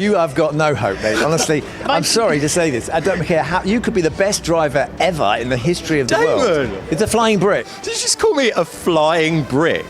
You have got no hope, mate. Honestly, I'm sorry to say this. I don't care how. You could be the best driver ever in the history of the world. It's a flying brick. Did you just call me a flying brick?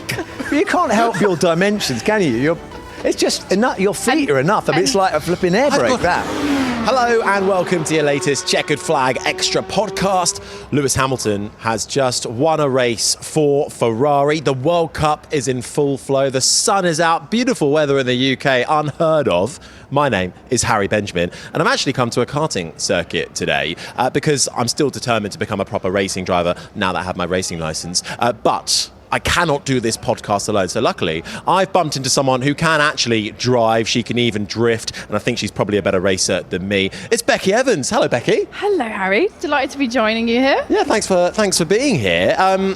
You can't help your dimensions, can you? It's just enough. Your feet are enough. I mean, it's like a flipping air brake, that. Hello and welcome to your latest Checkered Flag Extra podcast. Lewis Hamilton has just won a race for Ferrari. The World Cup is in full flow. The sun is out. Beautiful weather in the UK, unheard of. My name is Harry Benjamin, and I've actually come to a karting circuit today because I'm still determined to become a proper racing driver now that I have my racing licence. But I cannot do this podcast alone. So luckily, I've bumped into someone who can actually drive. She can even drift. And I think she's probably a better racer than me. It's Becky Evans. Hello, Becky. Hello, Harry. Delighted to be joining you here. Yeah, thanks for being here.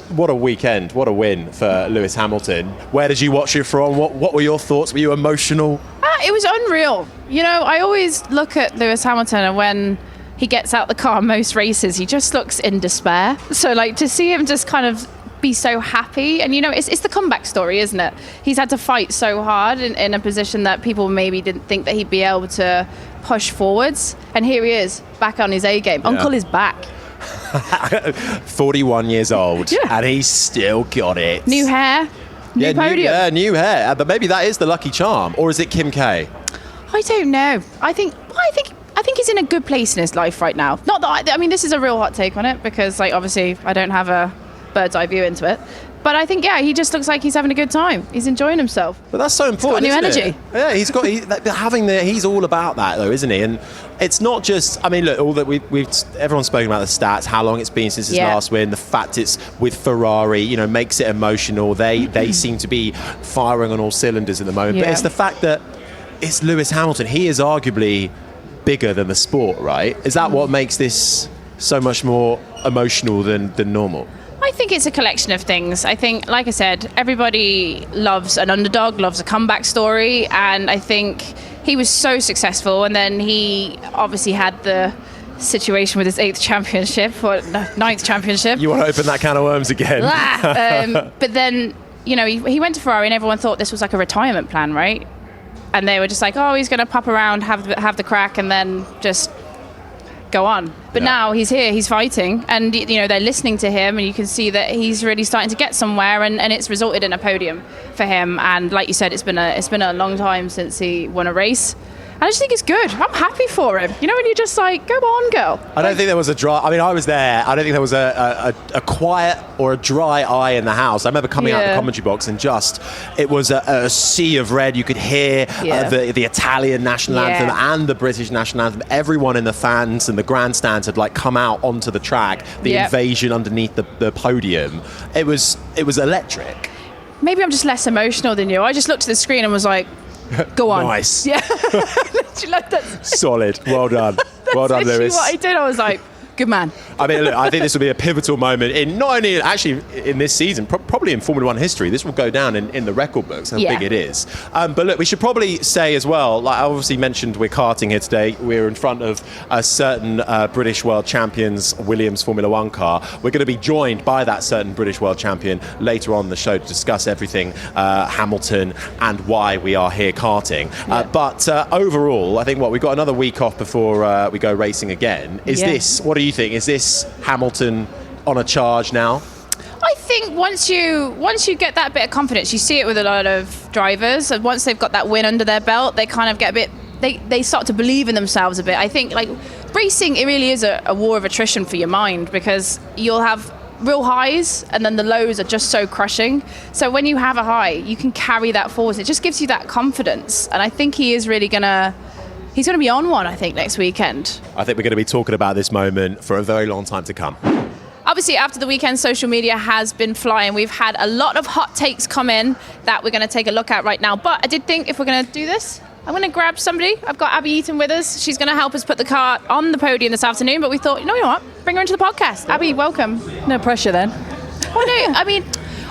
What a weekend. What a win for Lewis Hamilton. Where did you watch it from? What were your thoughts? Were you emotional? It was unreal. You know, I always look at Lewis Hamilton and when he gets out the car most races, he just looks in despair. So, to see him just kind of be so happy, and it's the comeback story, isn't it? He's had to fight so hard in a position that people maybe didn't think that he'd be able to push forwards, and here he is back on his A game. Yeah. Uncle is back. 41 years old, and he's still got it. New hair, new podium. New hair, but maybe that is the lucky charm, or is it Kim K? I don't know. I think he's in a good place in his life right now. Not that I mean, this is a real hot take on it because, obviously, I don't have a bird's eye view into it, but I think he just looks like he's having a good time. He's enjoying himself. But that's so important. He's got new energy. Yeah, he's all about that though, isn't he? And it's not just. I mean, look, all that everyone's spoken about the stats, how long it's been since his last win, the fact it's with Ferrari, makes it emotional. They seem to be firing on all cylinders at the moment. But it's the fact that it's Lewis Hamilton. He is arguably bigger than the sport, right? Is that what makes this so much more emotional than normal? I think it's a collection of things. I think, like I said, everybody loves an underdog, loves a comeback story, and I think he was so successful, and then he obviously had the situation with his 8th championship, or 9th championship. You want to open that can of worms again? But then, he went to Ferrari and everyone thought this was like a retirement plan, right? And they were just like, oh, he's going to pop around, have the crack, and then just go on. But now he's here, he's fighting, and they're listening to him, and you can see that he's really starting to get somewhere, and it's resulted in a podium for him. And like you said, it's been a long time since he won a race. And I just think it's good. I'm happy for him. When you're just like, go on, girl. I don't think there was a dry... I mean, I was there. I don't think there was a quiet or a dry eye in the house. I remember coming out of the commentary box and it was a sea of red. You could hear the Italian national anthem and the British national anthem. Everyone in the fans and the grandstands had come out onto the track. The invasion underneath the podium. It was electric. Maybe I'm just less emotional than you. I just looked at the screen and was like, go on. Nice. Yeah. Solid. Well done. Well done, Lewis. What I did, I was like, good man. I mean, look, I think this will be a pivotal moment in not only actually in this season, probably in Formula One history. This will go down in the record books, how big it is. But look, we should probably say as well, I obviously mentioned we're karting here today. We're in front of a certain British World Champions Williams Formula One car. We're going to be joined by that certain British World Champion later on in the show to discuss everything Hamilton and why we are here karting. But overall, I think we've got another week off before we go racing again. What do you think? Is this Hamilton on a charge now? I think once you get that bit of confidence, you see it with a lot of drivers, and once they've got that win under their belt, they kind of get a bit, they start to believe in themselves a bit. I think racing, it really is a war of attrition for your mind, because you'll have real highs and then the lows are just so crushing. So when you have a high, you can carry that forward. It just gives you that confidence, and I think he is really he's going to be on one, I think, next weekend. I think we're going to be talking about this moment for a very long time to come. Obviously, after the weekend, social media has been flying. We've had a lot of hot takes come in that we're going to take a look at right now. But I did think if we're going to do this, I'm going to grab somebody. I've got Abby Eaton with us. She's going to help us put the car on the podium this afternoon. But we thought, you know what? Bring her into the podcast. Abby, welcome. No pressure then. Oh, no, I mean,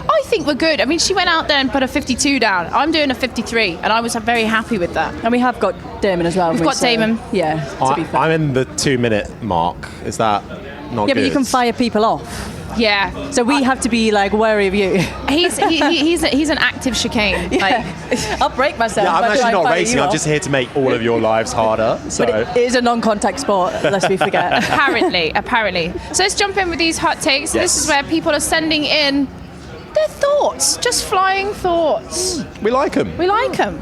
I think we're good. I mean, she went out there and put a 52 down. I'm doing a 53, and I was very happy with that. And we have got Damon as well. We've got Damon. Yeah, to be fair. I'm in the 2-minute mark. Is that not good? Yeah, but you can fire people off. Yeah. So we have to be like wary of you. He's an active chicane. Like, I'll break myself. Yeah, I'm by actually trying to not fight racing. you I'm off. just here to make all of your lives harder. So But it is a non-contact sport, lest we forget. apparently. So let's jump in with these hot takes. Yes. This is where people are sending in their thoughts, just flying thoughts. we like them. We like them.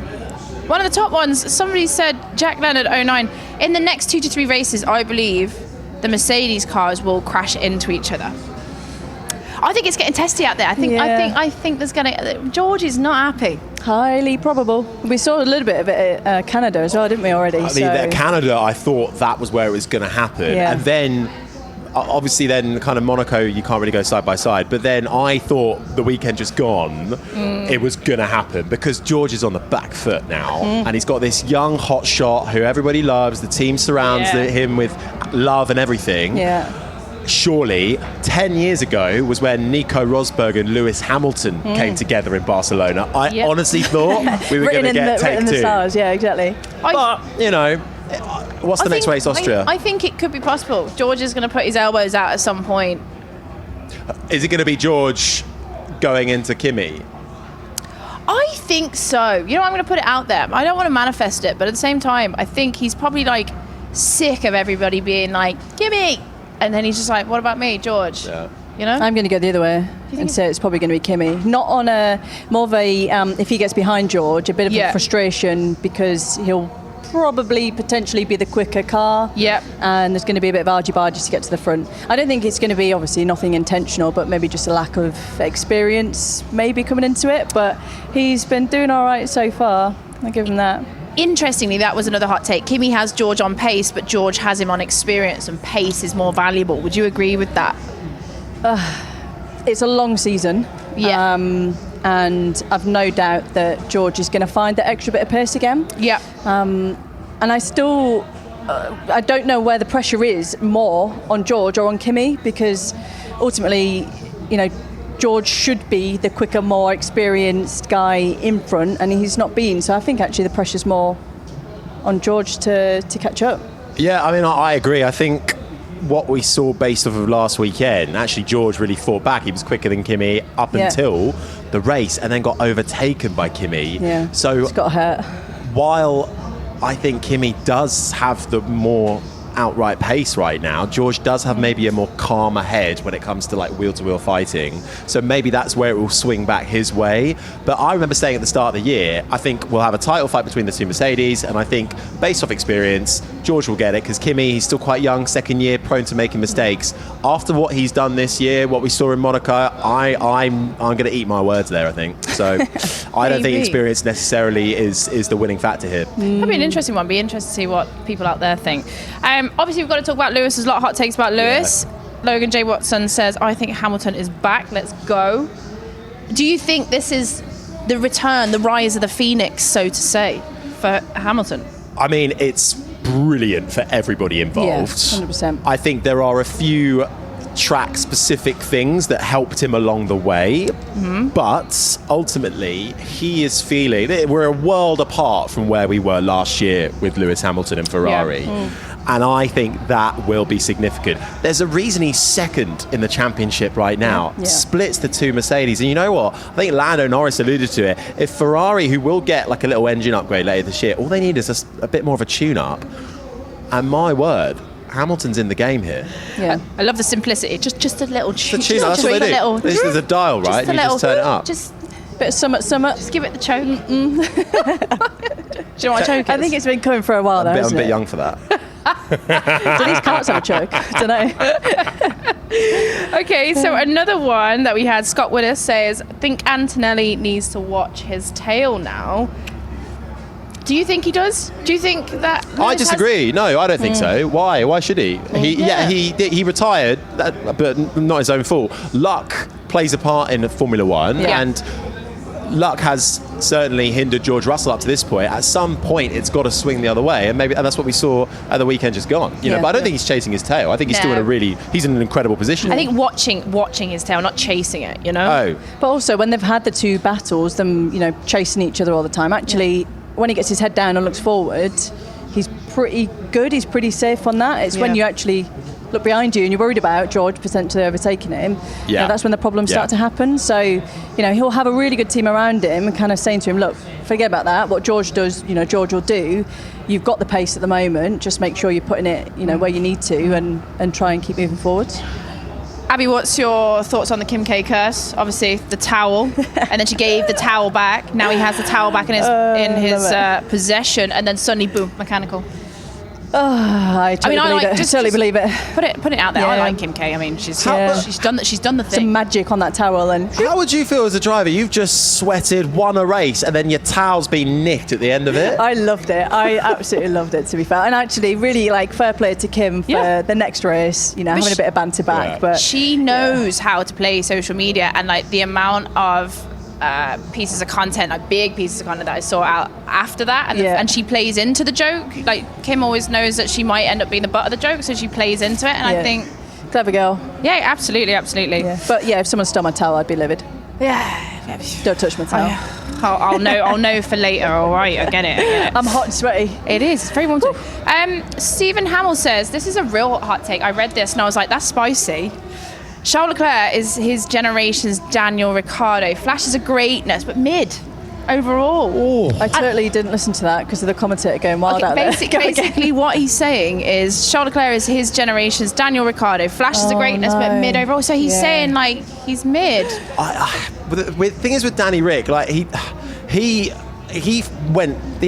One of the top ones, somebody said, Jack Leonard 09, in the next 2 to 3 races, I believe the Mercedes cars will crash into each other. I think it's getting testy out there. I think there's gonna. George is not happy. Highly probable. We saw a little bit of it at Canada as well, didn't we, already? I mean, at Canada, I thought that was where it was going to happen. Yeah. And then, obviously, then kind of Monaco, you can't really go side by side. But then I thought the weekend just gone, it was going to happen because George is on the back foot now. And he's got this young hot shot who everybody loves. The team surrounds him with love and everything. Yeah. Surely 10 years ago was when Nico Rosberg and Lewis Hamilton came together in Barcelona. I honestly thought we were going to get take written in two. the stars, yeah, exactly. But, you know, what's the next race? Austria? I think it could be possible. George is going to put his elbows out at some point. Is it going to be George going into Kimi? I think so. You know, I'm going to put it out there. I don't want to manifest it, but at the same time, I think he's probably like sick of everybody being like, Kimi! And then he's just like, what about me, George? Yeah. You know? I'm going to go the other way and say it's probably going to be Kimi. Not on a, more of a, if he gets behind George, a bit of a frustration because he'll probably potentially be the quicker car. Yep. And there's going to be a bit of argy-bargy to get to the front. I don't think it's going to be, obviously, nothing intentional, but maybe just a lack of experience maybe coming into it. But he's been doing all right so far. I'll give him that. Interestingly, that was another hot take. Kimi has George on pace, but George has him on experience, and pace is more valuable. Would you agree with that? It's a long season. Yeah. And I've no doubt that George is going to find that extra bit of pace again. Yeah. And I still, I don't know where the pressure is more on George or on Kimi, because ultimately, you know, George should be the quicker, more experienced guy in front, and he's not been. So I think actually the pressure's more on George to catch up. Yeah, I mean, I agree. I think what we saw based off of last weekend, actually George really fought back. He was quicker than Kimi up until the race and then got overtaken by Kimi. Yeah, so it's got hurt. While I think Kimi does have the more outright pace right now, George does have maybe a more calmer head when it comes to like wheel-to-wheel fighting, so maybe that's where it will swing back his way. But I remember saying at the start of the year, I think we'll have a title fight between the two Mercedes, and I think based off experience George will get it, because Kimi, he's still quite young, second year, prone to making mistakes. After what he's done this year, what we saw in Monaco, I'm going to eat my words there, I think. So I don't think experience necessarily is the winning factor here. That'd be an interesting one. Be interested to see what people out there think. Obviously, we've got to talk about Lewis. There's a lot of hot takes about Lewis. Yeah. Logan J. Watson says, I think Hamilton is back. Let's go. Do you think this is the return, the rise of the Phoenix, so to say, for Hamilton? I mean, it's brilliant for everybody involved. Yeah, 100%. I think there are a few track-specific things that helped him along the way, but ultimately he is feeling we're a world apart from where we were last year with Lewis Hamilton and Ferrari. And I think that will be significant. There's a reason he's second in the championship right now. Splits the two Mercedes. And you know what? I think Lando Norris alluded to it. If Ferrari, who will get like a little engine upgrade later this year, all they need is a bit more of a tune-up. And my word, Hamilton's in the game here. Yeah. I love the simplicity. Just a little tune. That's what they do. This is a dial, right? And you just turn it up. Just bit of summit. Just give it the choke. Do you know what a choke is? I think it's been coming for a while, though. I'm a hasn't bit it? young for that. Do these carts have a choke? I don't know. Okay, so another one that we had, Scott Willis says, I think Antonelli needs to watch his tail now. Do you think he does? Do you think that... I disagree. No, I don't think so. Why? Why should he? He retired, but not his own fault. Luck plays a part in Formula One, and luck has certainly hindered George Russell up to this point. At some point, it's got to swing the other way, and that's what we saw at the weekend just gone. You know, but I don't think he's chasing his tail. I think he's still he's in an incredible position. I think watching his tail, not chasing it. You know. Oh, but also when they've had the two battles, them chasing each other all the time. Actually, when he gets his head down and looks forward, he's pretty good. He's pretty safe on that. It's when you actually look behind you and you're worried about George potentially overtaking him, that's when the problems start to happen. So, he'll have a really good team around him and kind of saying to him, look, forget about that. What George does, George will do. You've got the pace at the moment. Just make sure you're putting it, where you need to and try and keep moving forward. Abby, what's your thoughts on the Kim K curse? Obviously, the towel, and then she gave the towel back. Now he has the towel back in his possession, and then suddenly, boom, mechanical. I totally believe it. Put it out there. I like Kim K. I mean, she's done the thing. Some magic on that towel. And how would you feel as a driver? You've just sweated, won a race, and then your towel's been nicked at the end of it. I loved it. I absolutely loved it, to be fair. And actually, really fair play to Kim for the next race. Having a bit of banter back. But she knows how to play social media, and the amount of pieces of content, big pieces of content that I saw out after that, and she plays into the joke. Kim always knows that she might end up being the butt of the joke, so she plays into it, and I think clever girl. Yeah, absolutely. Yeah. But if someone stole my towel, I'd be livid. Yeah. Don't touch my towel. I'll know for later. All right, I get it. I'm hot and sweaty. It is. It's very warm today. Stephen Hamill says this is a real hot take. I read this and I was like, that's spicy. Charles Leclerc is his generation's Daniel Ricciardo. Flashes of greatness, but mid overall. I totally didn't listen to that because of the commentator going wild out there. Basically, what he's saying is Charles Leclerc is his generation's Daniel Ricciardo. Flashes of greatness, but mid overall. So he's saying he's mid. But the thing is with Danny Rick, he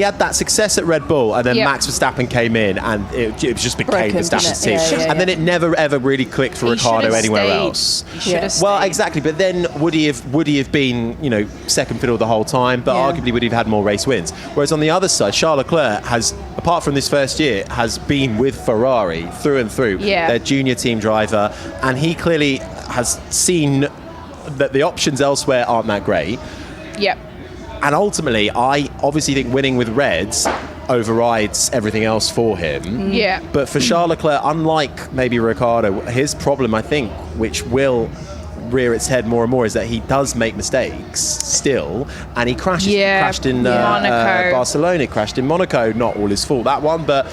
had that success at Red Bull, and then Max Verstappen came in, and it just became Verstappen's team. And then it never ever really clicked for Ricciardo anywhere else. Well, exactly. But then would he have been second fiddle the whole time? But arguably would he have had more race wins? Whereas on the other side, Charles Leclerc has, apart from this first year, has been with Ferrari through and through. Their junior team driver, and he clearly has seen that the options elsewhere aren't that great. Yep. And ultimately, I obviously think winning with Reds overrides everything else for him. Yeah. But for Charles Leclerc, unlike maybe Ricciardo, his problem, I think, which will rear its head more and more, is that he does make mistakes still, and he crashes. He crashed in Barcelona, he crashed in Monaco. Not all his fault, that one, but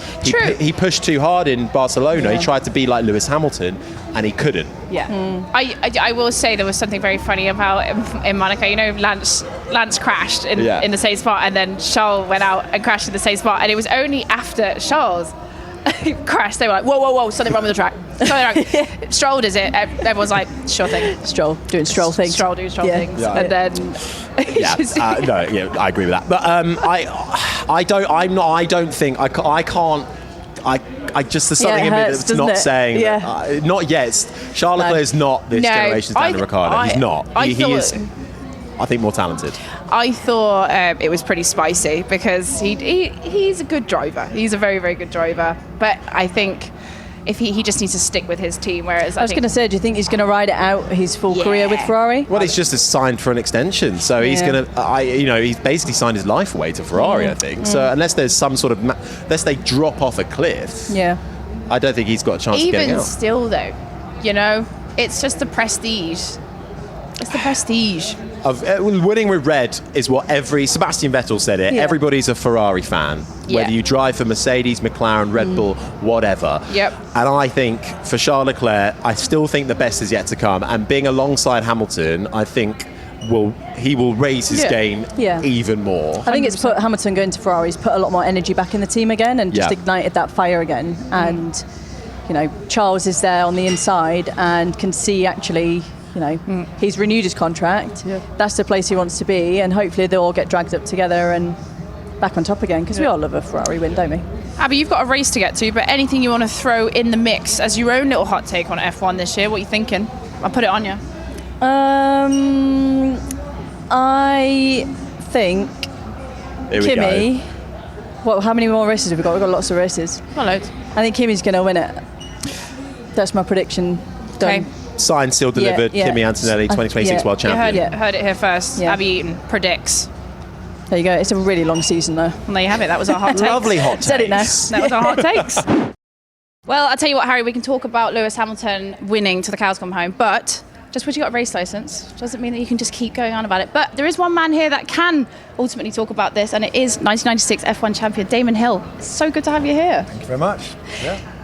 he pushed too hard in Barcelona. He tried to be like Lewis Hamilton, and he couldn't. I will say there was something very funny about in Monaco. Lance crashed in the same spot, and then Charles went out and crashed in the same spot, and it was only after Charles crashed they were like, whoa, something wrong with the track. Stroll does it. Everyone's like, sure thing. Stroll doing Stroll things. Stroll doing Stroll things. And then I agree with that. But there's something in me that's not saying not yet. Charles Leclerc is not this generation's Daniel Ricciardo. He's not. He is, I think, more talented. I thought it was pretty spicy because he's a good driver. He's a very, very good driver. But I think if he just needs to stick with his team, whereas I was going to say, do you think he's going to ride it out his full career with Ferrari? Well, he's just signed for an extension, so he's going to. He's basically signed his life away to Ferrari. I think so. Unless there's some sort of, unless they drop off a cliff, I don't think he's got a chance of getting out. Even still, though, it's just the prestige. It's the prestige. Of winning with Red is what Sebastian Vettel said it. Everybody's a Ferrari fan, whether you drive for Mercedes, McLaren, Red Bull, whatever. And I think for Charles Leclerc, I still think the best is yet to come. And being alongside Hamilton, I think he will raise his game even more. I think it's put Hamilton going to Ferrari's put a lot more energy back in the team again, and just ignited that fire again. And Charles is there on the inside and can see actually. He's renewed his contract. That's the place he wants to be, and hopefully they'll all get dragged up together and back on top again, because we all love a Ferrari win, don't we? Abby, you've got a race to get to, but anything you want to throw in the mix as your own little hot take on F1 this year? What are you thinking? I'll put it on you. I think Kimi. How many more races have we got? We've got lots of races. Not loads. I think Kimi's going to win it. That's my prediction. Done. Okay. Signed, sealed, delivered. Kimi Antonelli, 2026 world champion. You heard it here first. Abby Eaton predicts. There you go. It's a really long season, though. And there you have it. That was our hot takes. Lovely hot takes. Said it now. That was our hot takes. Well, I'll tell you what, Harry, we can talk about Lewis Hamilton winning till the cows come home, but just because you got a race licence doesn't mean that you can just keep going on about it. But there is one man here that can ultimately talk about this, and it is 1996 F1 champion Damon Hill. It's so good to have you here. Thank you very much.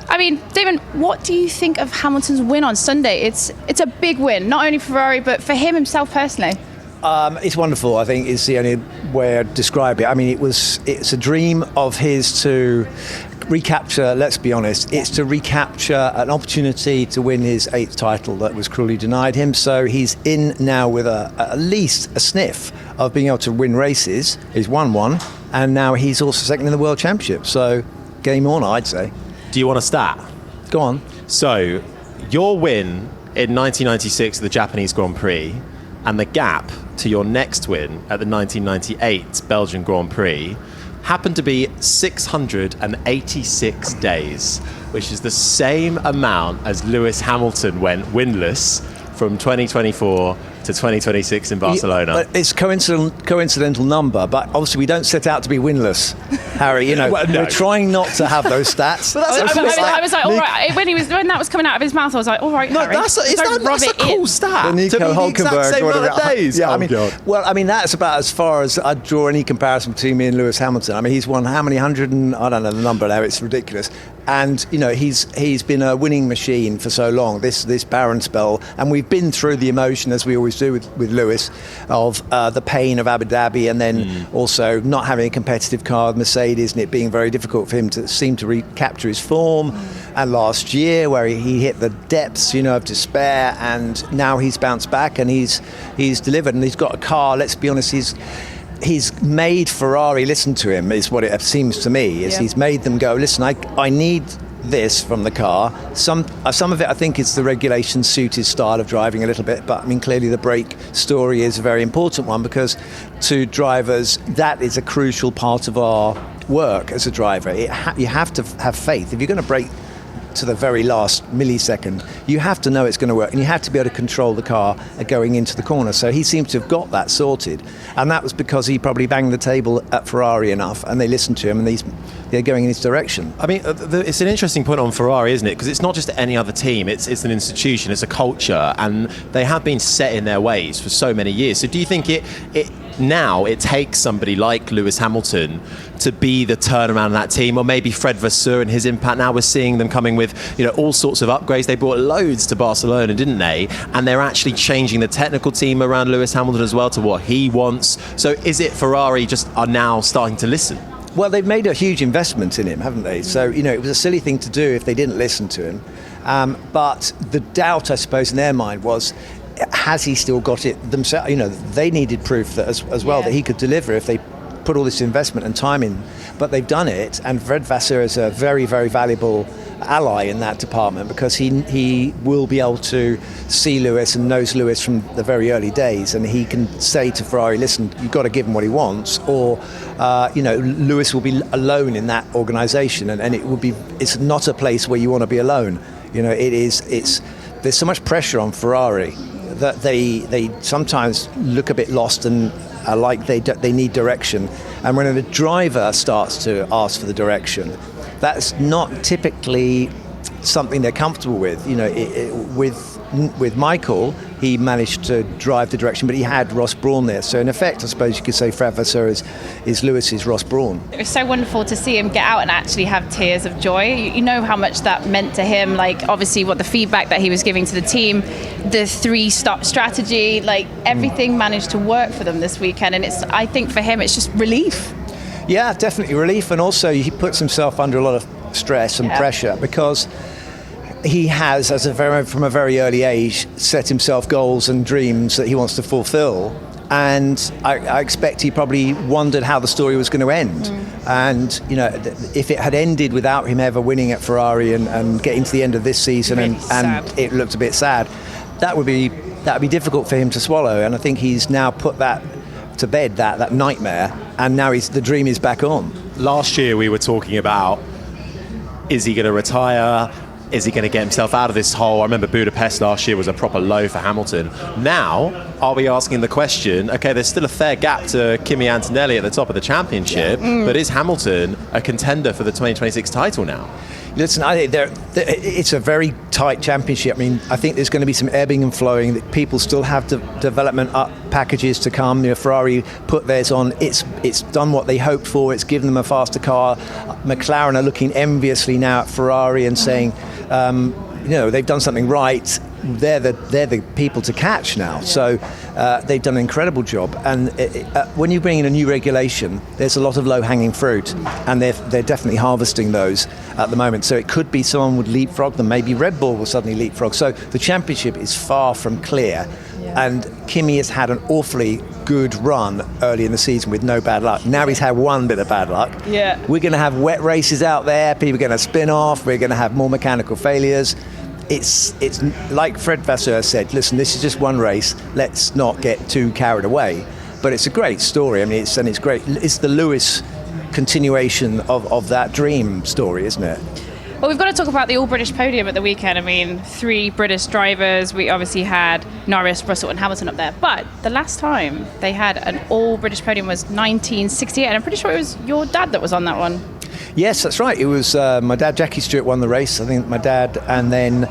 I mean, Damon, what do you think of Hamilton's win on Sunday? It's a big win, not only for Ferrari, but for him himself personally. It's wonderful, I think, is the only way I'd describe it. I mean, it's a dream of his to recapture, let's be honest, it's to recapture an opportunity to win his 8th title that was cruelly denied him. So he's in now with at least a sniff of being able to win races. He's won one, and now he's also second in the World Championship. So game on, I'd say. Do you want a stat? Go on. So your win in 1996 at the Japanese Grand Prix and the gap to your next win at the 1998 Belgian Grand Prix happened to be 686 days, which is the same amount as Lewis Hamilton went winless from 2024 to 2026 in Barcelona. But it's coincidental number, but obviously we don't set out to be winless, Harry. You know, Well, no. we're trying not to have those stats. I was like, all right. When that was coming out of his mouth, I was like, all right, No, Harry, that's don't rub a it cool in. stat. The Nico to be the exact Hulkenberg same or amount whatever. of days. Yeah, Oh, I mean, God. well, I mean that's about as far as I'd draw any comparison between me and Lewis Hamilton. I mean, he's won how many hundred and I don't know the number now. It's ridiculous. And you know, he's been a winning machine for so long. This barren spell, and we've been through the emotion as we always do with Lewis of the pain of Abu Dhabi, and then also not having a competitive car, Mercedes, and it being very difficult for him to seem to recapture his form. And last year, where he hit the depths, you know, of despair, and now he's bounced back and he's delivered, and he's got a car. Let's be honest, he's made Ferrari listen to him, is what it seems to me. Is he's made them go, listen, I need this from the car. Some of it I think is the regulation suit his style of driving a little bit, but I mean clearly the brake story is a very important one, because to drivers that is a crucial part of our work as a driver. You have to have faith. If you're going to brake to the very last millisecond, you have to know it's going to work, and you have to be able to control the car going into the corner. So he seems to have got that sorted, and that was because he probably banged the table at Ferrari enough, and they listened to him, and they're going in his direction. I mean, it's an interesting point on Ferrari, isn't it? Because it's not just any other team. It's an institution. It's a culture, and they have been set in their ways for so many years. So do you think it takes somebody like Lewis Hamilton to be the turnaround in that team, or maybe Fred Vasseur and his impact? Now we're seeing them coming with, you know, all sorts of upgrades. They brought loads to Barcelona, didn't they? And they're actually changing the technical team around Lewis Hamilton as well to what he wants. So is it Ferrari just are now starting to listen? Well, they've made a huge investment in him, haven't they? So, you know, it was a silly thing to do if they didn't listen to him. But the doubt, I suppose, in their mind was, has he still got it themselves? You know, they needed proof that as well that he could deliver if they put all this investment and time in. But they've done it, and Fred Vasseur is a very, very valuable ally in that department, because he will be able to see Lewis and knows Lewis from the very early days, and he can say to Ferrari, listen, you've got to give him what he wants, or you know, Lewis will be alone in that organisation, and it's not a place where you want to be alone. You know, there's so much pressure on Ferrari that they sometimes look a bit lost and are like they need direction. And when a driver starts to ask for the direction, that's not typically something they're comfortable with. You know, with Michael, he managed to drive the direction, but he had Ross Brawn there. So in effect, I suppose you could say Fred Vasseur is Lewis's Ross Brawn. It was so wonderful to see him get out and actually have tears of joy. You know how much that meant to him, like obviously what the feedback that he was giving to the team, the 3-stop strategy, like everything managed to work for them this weekend. And I think for him, it's just relief. Yeah, definitely relief. And also he puts himself under a lot of stress and pressure, because he has, from a very early age, set himself goals and dreams that he wants to fulfill. And I expect he probably wondered how the story was going to end. And, you know, if it had ended without him ever winning at Ferrari and getting to the end of this season and it looked a bit sad, that would be difficult for him to swallow. And I think he's now put that to bed, that nightmare, and now the dream is back on. Last year we were talking about, is he going to retire? Is he going to get himself out of this hole? I remember Budapest last year was a proper low for Hamilton. Now, are we asking the question, okay, there's still a fair gap to Kimi Antonelli at the top of the championship, but is Hamilton a contender for the 2026 title now. Listen, I think it's a very tight championship. I mean, I think there's going to be some ebbing and flowing. That people still have development packages to come. Ferrari put theirs on. It's done what they hoped for. It's given them a faster car. McLaren are looking enviously now at Ferrari and saying, they've done something right. They're the people to catch now. So they've done an incredible job. And when you bring in a new regulation, there's a lot of low-hanging fruit, and they're definitely harvesting those at the moment. So it could be someone would leapfrog them. Maybe Red Bull will suddenly leapfrog. So the championship is far from clear. Yeah. And Kimi has had an awfully good run early in the season with no bad luck. Now he's had one bit of bad luck. Yeah. We're going to have wet races out there. People are going to spin off. We're going to have more mechanical failures. It's like Fred Vasseur said, listen, this is just one race. Let's not get too carried away. But it's a great story. I mean, it's great. It's the Lewis continuation of that dream story, isn't it? Well, we've got to talk about the all-British podium at the weekend. I mean, 3 British drivers. We obviously had Norris, Russell and Hamilton up there. But the last time they had an all-British podium was 1968. And I'm pretty sure it was your dad that was on that one. Yes, that's right. It was my dad, Jackie Stewart, won the race. I think my dad, and then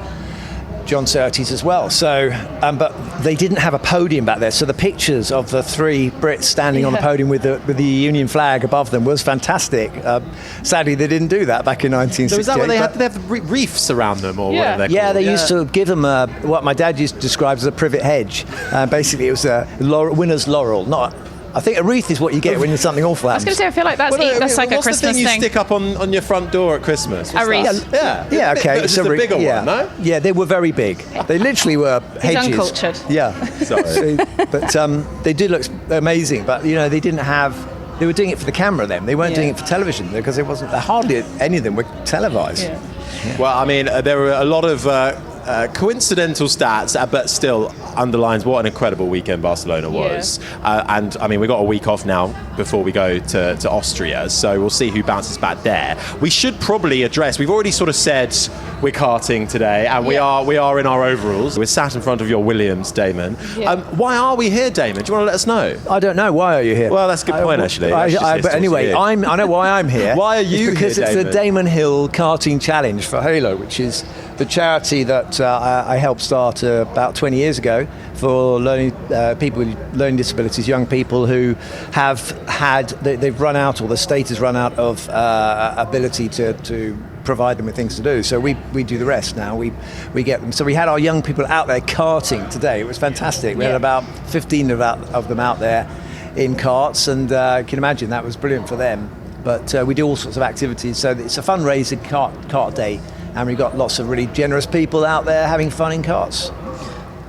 John Surtees as well. So, but they didn't have a podium back there. So the pictures of the 3 Brits standing on the podium with the Union flag above them was fantastic. Sadly, they didn't do that back in 1968. So was that when they had the reefs around them, or whatever they're called? They used to give them what my dad used to describe as a privet hedge. Basically, it was a winner's laurel, not. I think a wreath is what you get when there's something awful happens. I was going to say, I feel like that's like a Christmas thing. What's the thing you stick up on your front door at Christmas? A wreath. Yeah, okay. It's a bigger one, no? Yeah, they were very big. They literally were hedges. He's uncultured. Yeah. Sorry. But they did look amazing. But, they didn't have... They were doing it for the camera then. They weren't doing it for television because it wasn't... Hardly any of them were televised. Yeah. Well, I mean, there were a lot of... coincidental stats, but still underlines what an incredible weekend Barcelona was. And I mean, we got a week off now before we go to Austria, so we'll see who bounces back there. We should probably address, we've already sort of said we're karting today, and we are in our overalls. We're sat in front of your Williams, Damon. Why are we here, Damon? Do you want to let us know? I don't know. Why are you here? Well, that's a good point, actually. But anyway, I know why I'm here. Why are you here, because it's Damon? the Damon Hill Karting Challenge for Halo, which is the charity that I helped start about 20 years ago for people with learning disabilities, young people who have they've run out, or the state has run out of ability to provide them with things to do. So we do the rest now. We get them. So we had our young people out there karting today. It was fantastic. We had about 15 of them out there in karts, and you can imagine that was brilliant for them. But we do all sorts of activities. So it's a fundraising kart day. And we've got lots of really generous people out there having fun in karts.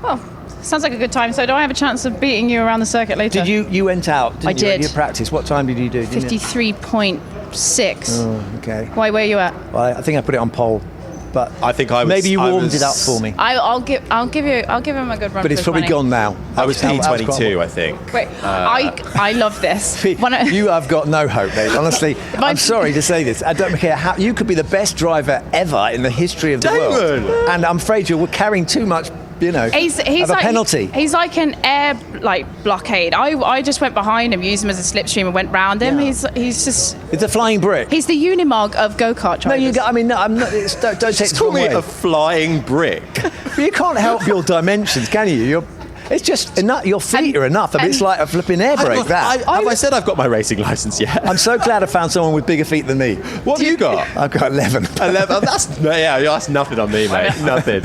Well, sounds like a good time. So do I have a chance of beating you around the circuit later? Did you went out? Didn't I did. You practice. What time did you do? 53.6. Oh, okay. Why? Where are you at? Well, I think I put it on pole, but I think I was. Maybe you warmed it up for me. I'll give him a good run. But it's probably gone now. I was P22, I think. Wait, I love this. You have got no hope, mate. Honestly, I'm sorry to say this. I don't care how you could be the best driver ever in the history of the world, and I'm afraid you're carrying too much. He's of a like, penalty. He's like an air blockade. I just went behind him, used him as a slipstream, and went round him. Yeah. He's just. It's a flying brick. He's the Unimog of go-kart drivers. No, I'm not. Don't take Just call me a flying brick. But you can't help your dimensions, can you? It's just enough. Your feet are enough. I mean, it's like a flipping air brake. Have I said I've got my racing license yet? I'm so glad I found someone with bigger feet than me. What have you got? I've got 11. 11. That's nothing on me, mate. Nothing.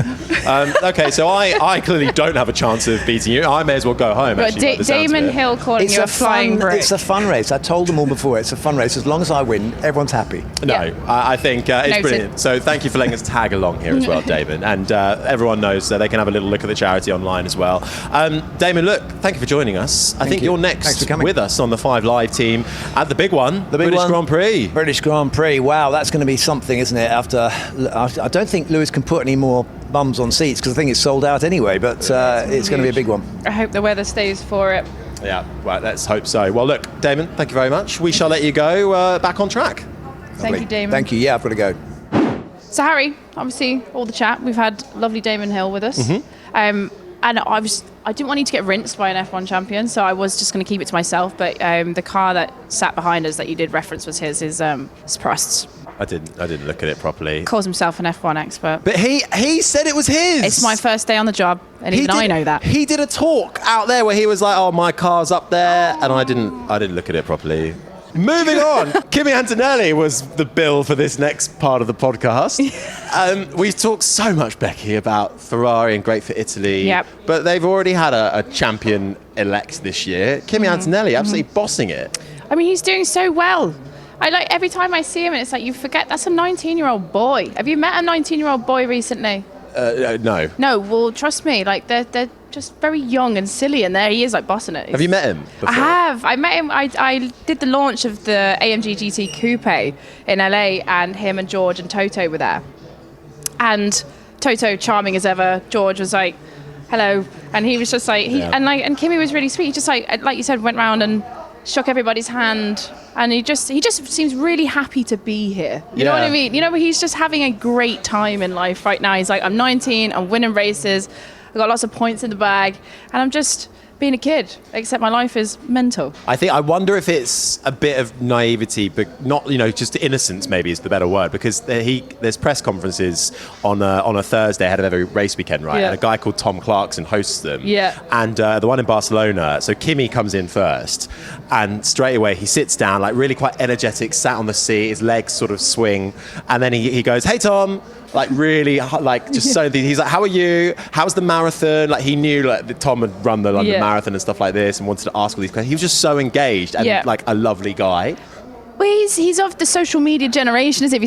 Okay, so I clearly don't have a chance of beating you. I may as well go home. But Damon Hill calling you a flying brick. It's a fun race. I told them all before. It's a fun race. As long as I win, everyone's happy. No, I think it's brilliant. So thank you for letting us tag along here as well, Damon. And everyone knows they can have a little look at the charity online as well. Damon, look, thank you for joining us. I think you're next with us on the 5 Live team at the big one, the British Grand Prix. British Grand Prix. Wow, that's going to be something, isn't it? I don't think Lewis can put any more bums on seats because I think it's sold out anyway, but it's going to be a big one. I hope the weather stays for it. Yeah, well, let's hope so. Well, look, Damon, thank you very much. We shall let you go back on track. Thank you, Damon. Thank you. Yeah, I've got to go. So, Harry, obviously, all the chat. We've had lovely Damon Hill with us. Mm-hmm. And I was I didn't want you to get rinsed by an F1 champion, so I was just going to keep it to myself. But the car that sat behind us that you did reference was his, is Prost's. I didn't look at it properly. Calls himself an F1 expert. But he said it was his. It's my first day on the job, and even I know that. He did a talk out there where he was like, "Oh, my car's up there," and I didn't look at it properly. Moving on, Kimi Antonelli was the bill for this next part of the podcast. We've talked so much, Becky, about Ferrari and great for Italy. Yep. But they've already had a champion-elect this year. Kimi Antonelli absolutely bossing it. I mean, he's doing so well. I like every time I see him, and it's like you forget that's a 19-year-old boy. Have you met a 19-year-old boy recently? No. No, well, trust me, like they're just very young and silly, and there he is, like bossing it. Have you met him before? I have. I met him. I did the launch of the AMG GT Coupe in LA, and him and George and Toto were there. And Toto, charming as ever, George was like, "Hello," and he was just like, and Kimi was really sweet. He just like you said, went round and shook everybody's hand, and he just seems really happy to be here. You know what I mean? You know, he's just having a great time in life right now. He's like, I'm 19, I'm winning races, I've got lots of points in the bag, and I'm just being a kid, except my life is mental. I wonder if it's a bit of naivety, but not, just innocence maybe is the better word, because there's press conferences on a Thursday ahead of every race weekend, right? Yeah. And a guy called Tom Clarkson hosts them. Yeah. And the one in Barcelona, so Kimi comes in first, and straight away he sits down, like really quite energetic, sat on the seat, his legs sort of swing, and then he goes, "Hey Tom," like really, like just so he's like, "How are you? How's the marathon?" Like he knew like that Tom had run the London Marathon and stuff like this, and wanted to ask all these questions. He was just so engaged and like a lovely guy. Well, he's of the social media generation, isn't he? Have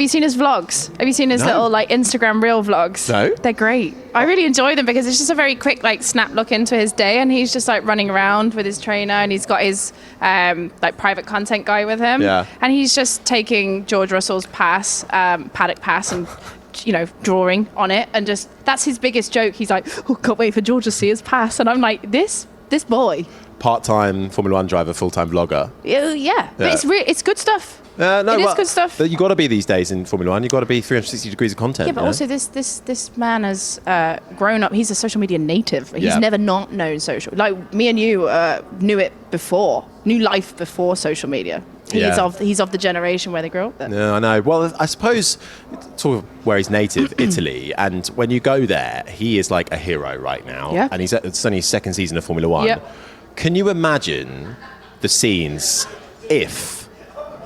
you seen his vlogs? Have you seen his little like Instagram reel vlogs? No. They're great. I really enjoy them because it's just a very quick like snap look into his day, and he's just like running around with his trainer, and he's got his like private content guy with him. Yeah. And he's just taking George Russell's pass, paddock pass, and drawing on it, and just that's his biggest joke. He's like, "Oh, can't wait for George to see his pass," and I'm like, this boy. Part-time Formula One driver, full-time vlogger. Yeah. But it's good stuff. No, it is good stuff. You got to be these days in Formula One. You got to be 360 degrees of content. Yeah, but also this man has grown up. He's a social media native. He's never not known social. Like me and you knew life before social media. He's of the generation where they grew up then. Yeah, I know. Well, I suppose sort of where he's native, Italy, and when you go there, he is like a hero right now. Yeah. And it's only his second season of Formula One. Yep. Can you imagine the scenes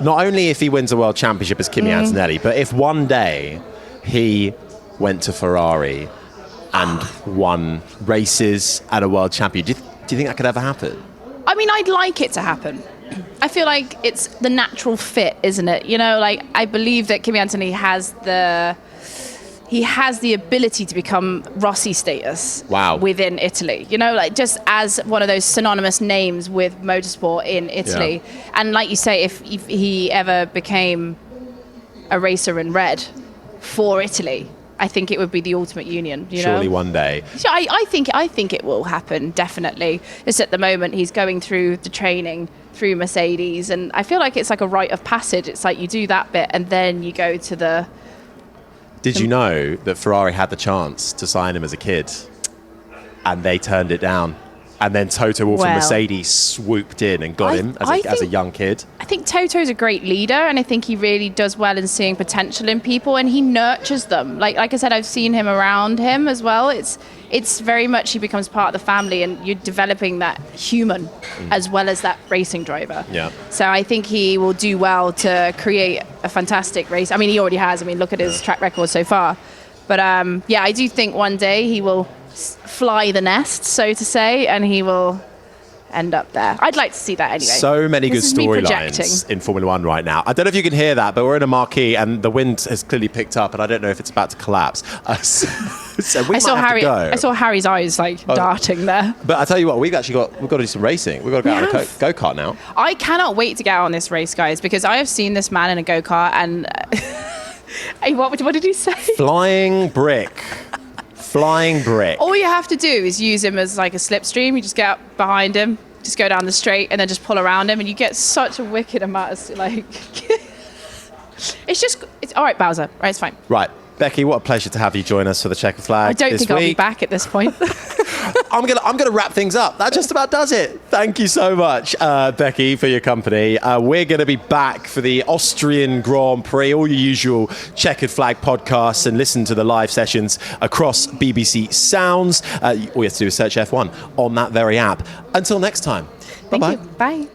not only if he wins a world championship as Kimi Antonelli, but if one day he went to Ferrari and won races and a world champion? Do you think that could ever happen? I mean, I'd like it to happen. I feel like it's the natural fit, isn't it? Like I believe that Kimi Antonelli has the ability to become Rossi status within Italy, like just as one of those synonymous names with motorsport in Italy. Yeah. And like you say, if he ever became a racer in red for Italy, I think it would be the ultimate union. Surely one day. So I think it will happen, definitely. Just at the moment, he's going through the training through Mercedes, and I feel like it's like a rite of passage. It's like you do that bit, and then you go to the... Did you know that Ferrari had the chance to sign him as a kid and they turned it down? And then Toto Wolff from Mercedes swooped in and got him as a young kid. I think Toto's a great leader, and I think he really does well in seeing potential in people, and he nurtures them. Like I said, I've seen him around him as well. It's very much he becomes part of the family, and you're developing that human as well as that racing driver. Yeah. So I think he will do well to create a fantastic race. I mean, he already has. I mean, look at his track record so far. But I do think one day he will fly the nest, so to say, and he will end up there. I'd like to see that anyway. So many good storylines in Formula One right now. I don't know if you can hear that, but we're in a marquee and the wind has clearly picked up, and I don't know if it's about to collapse. So we I saw Harry's eyes darting there. But I tell you what, we've got to do some racing. We've got to go out on a go-kart now. I cannot wait to get out on this race, guys, because I have seen this man in a go-kart and hey, what did he say? Flying brick. Flying brick. All you have to do is use him as like a slipstream. You just get up behind him, just go down the straight, and then just pull around him, and you get such a wicked amount of it's all right, Bowser. Right, it's fine. Right, Becky, what a pleasure to have you join us for the Checkered Flag. I don't think I'll be back at this point. I'm gonna wrap things up. That just about does it. Thank you so much, Becky, for your company. We're going to be back for the Austrian Grand Prix, all your usual Checkered Flag podcasts, and listen to the live sessions across BBC Sounds. All you have to do is search F1 on that very app. Until next time. Thank Bye-bye. you. Bye.